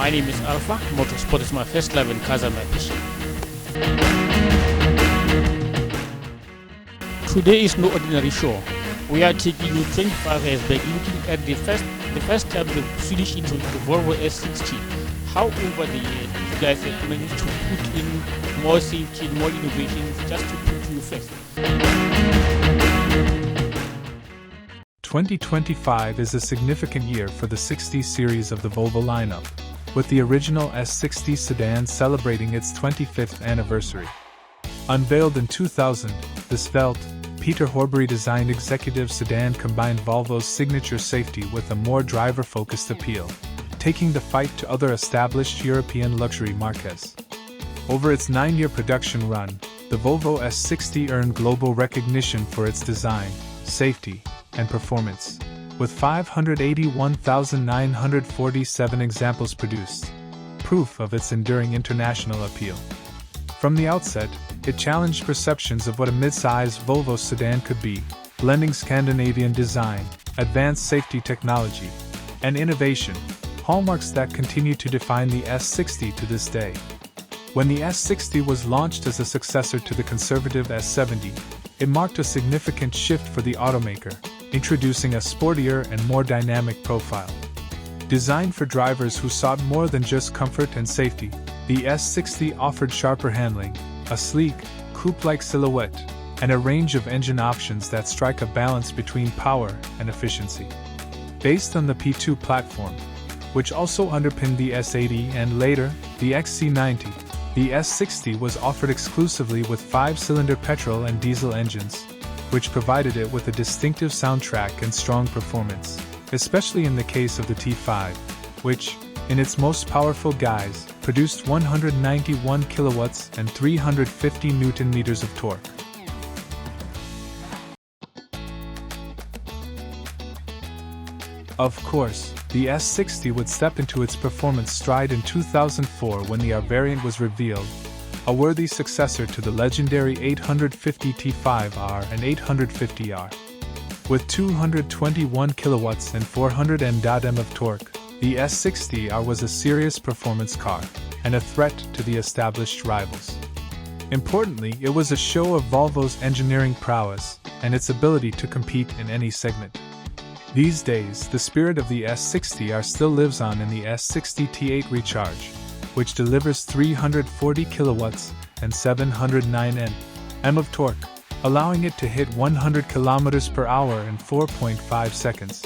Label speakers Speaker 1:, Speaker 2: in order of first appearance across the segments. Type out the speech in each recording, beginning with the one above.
Speaker 1: My name is Alpha. Motorsport is my first love and cars are my passion. Today is no ordinary show. We are taking you 25 years back, looking at the first time the Swedish introduced the Volvo S60. How over the years these guys have managed to put in more safety and more innovations just to put you first.
Speaker 2: 2025 is a significant year for the 60 series of the Volvo lineup, with the original S60 sedan celebrating its 25th anniversary. Unveiled in 2000, the svelte, Peter Horbury-designed executive sedan combined Volvo's signature safety with a more driver-focused appeal, taking the fight to other established European luxury marques. Over its 9-year production run, the Volvo S60 earned global recognition for its design, safety, and performance, with 581,947 examples produced, proof of its enduring international appeal. From the outset, it challenged perceptions of what a mid-size Volvo sedan could be, blending Scandinavian design, advanced safety technology, and innovation, hallmarks that continue to define the S60 to this day. When the S60 was launched as a successor to the conservative S70, it marked a significant shift for the automaker, introducing a sportier and more dynamic profile. Designed for drivers who sought more than just comfort and safety, the S60 offered sharper handling, a sleek, coupe-like silhouette, and a range of engine options that strike a balance between power and efficiency. Based on the P2 platform, which also underpinned the S80 and later, the XC90, the S60 was offered exclusively with 5-cylinder petrol and diesel engines, which provided it with a distinctive soundtrack and strong performance, especially in the case of the T5, which, in its most powerful guise, produced 191 kilowatts and 350 Newton-meters of torque. Of course, the S60 would step into its performance stride in 2004 when the R variant was revealed, a worthy successor to the legendary 850 T5R and 850R. With 221 kilowatts and 400 Nm of torque, the S60R was a serious performance car, and a threat to the established rivals. Importantly, it was a show of Volvo's engineering prowess and its ability to compete in any segment. These days, the spirit of the S60R still lives on in the S60 T8 Recharge, which delivers 340 kilowatts and 709 Nm of torque, allowing it to hit 100 km per hour in 4.5 seconds.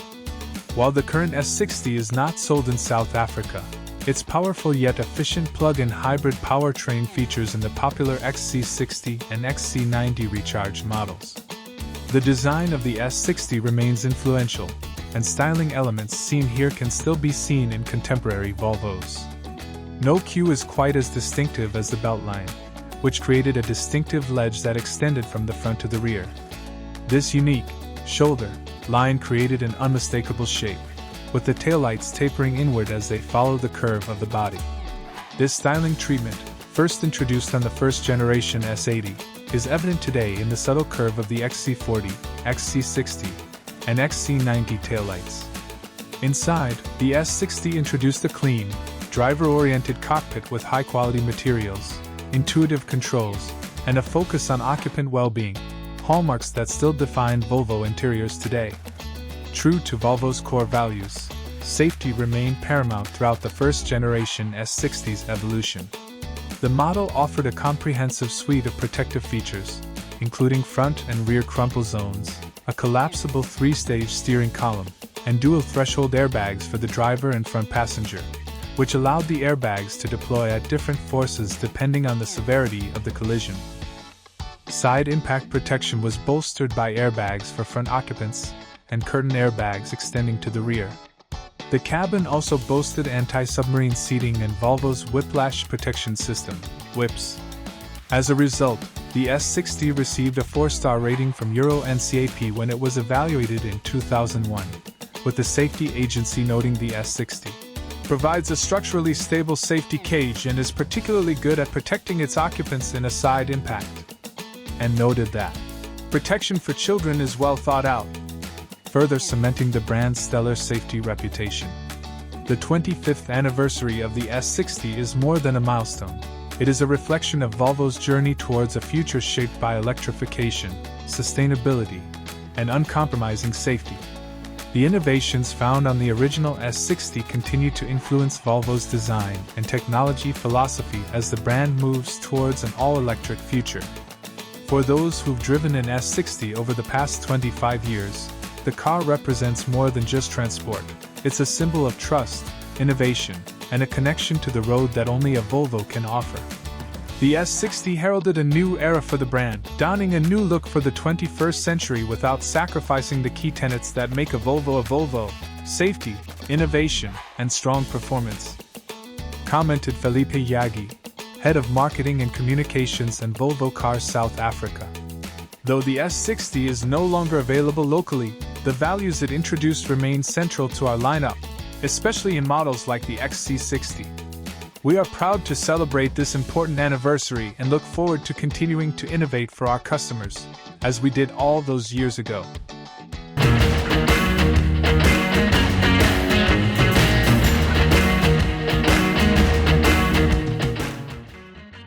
Speaker 2: While the current S60 is not sold in South Africa, its powerful yet efficient plug-in hybrid powertrain features in the popular XC60 and XC90 Recharge models. The design of the S60 remains influential, and styling elements seen here can still be seen in contemporary Volvos. No queue is quite as distinctive as the beltline, which created a distinctive ledge that extended from the front to the rear. This unique shoulder line created an unmistakable shape, with the taillights tapering inward as they follow the curve of the body. This styling treatment, first introduced on the first-generation S80, is evident today in the subtle curve of the XC40, XC60, and XC90 taillights. Inside, the S60 introduced a clean, driver-oriented cockpit with high-quality materials, intuitive controls, and a focus on occupant well-being, hallmarks that still define Volvo interiors today. True to Volvo's core values, safety remained paramount throughout the first-generation S60's evolution. The model offered a comprehensive suite of protective features, including front and rear crumple zones, a collapsible 3-stage steering column, and dual threshold airbags for the driver and front passenger, which allowed the airbags to deploy at different forces depending on the severity of the collision. Side impact protection was bolstered by airbags for front occupants and curtain airbags extending to the rear. The cabin also boasted anti-submarine seating and Volvo's whiplash protection system, WHIPS. As a result, the S60 received a 4-star rating from Euro NCAP when it was evaluated in 2001, with the safety agency noting the S60 provides a structurally stable safety cage and is particularly good at protecting its occupants in a side impact, and noted that protection for children is well thought out, further cementing the brand's stellar safety reputation. The 25th anniversary of the S60 is more than a milestone. It is a reflection of Volvo's journey towards a future shaped by electrification, sustainability, and uncompromising safety. The innovations found on the original S60 continue to influence Volvo's design and technology philosophy as the brand moves towards an all-electric future. For those who've driven an S60 over the past 25 years, the car represents more than just transport. It's a symbol of trust, innovation, and a connection to the road that only a Volvo can offer. The S60 heralded a new era for the brand, donning a new look for the 21st century without sacrificing the key tenets that make a Volvo: safety, innovation, and strong performance. Commented Felipe Yagi, head of marketing and communications and Volvo Cars South Africa. Though the S60 is no longer available locally, the values it introduced remain central to our lineup, especially in models like the XC60. We are proud to celebrate this important anniversary and look forward to continuing to innovate for our customers, as we did all those years ago.